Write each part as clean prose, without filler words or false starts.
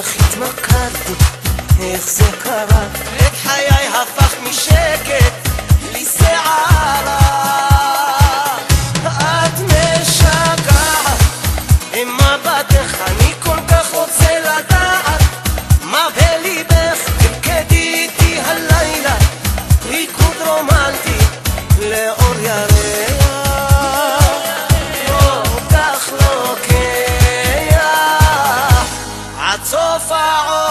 בך התמכרתי, איך זה קרה? את חיי הפכת משקט לסערה. את משגעת עם מבטך, אני כל כך רוצה לדעת מה בליבך. תרקדי איתי הלילה ריקוד רומנטי לאור ירח, אותך לוקח עד סוף העולם.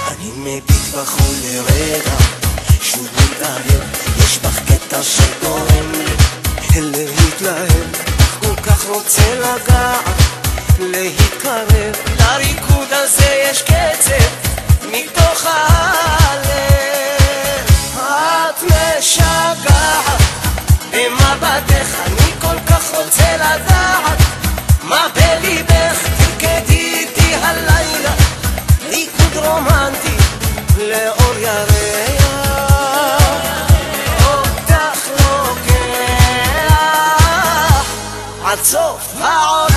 אני מביט בך לרגע שוב מתאהב, יש בך קטע שגורם לי להתלהב, כל כך רוצה לגעת להתקרב, לריקוד הזה יש קצב מתוך הלב. את משגעת במבטך, אני כל כך רוצה לדעת מה בליבך. תרקדי איתי הלילה ריקוד רומנטי לאור ירח, אותך לוקח עד סוף העולם.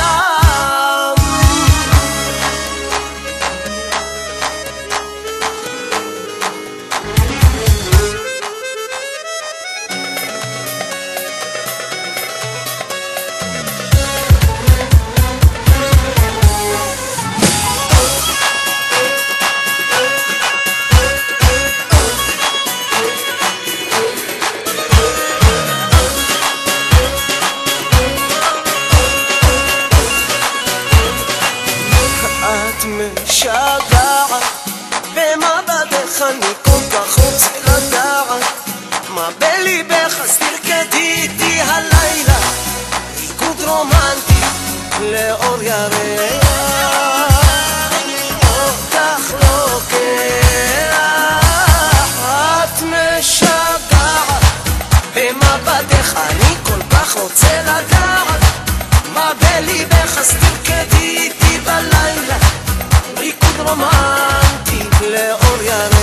משגעת במבטך, אני כל כך רוצה לדעת מה בליבך. אז תרקדי איתי הלילה ריקוד רומנטי לאור ירח, אותך לוקח. את משגעת במבטך, אני כל כך רוצה לדעת מה בליבך. אז תרקדי איתי בלילה ריקוד רומנטי לאור ירח.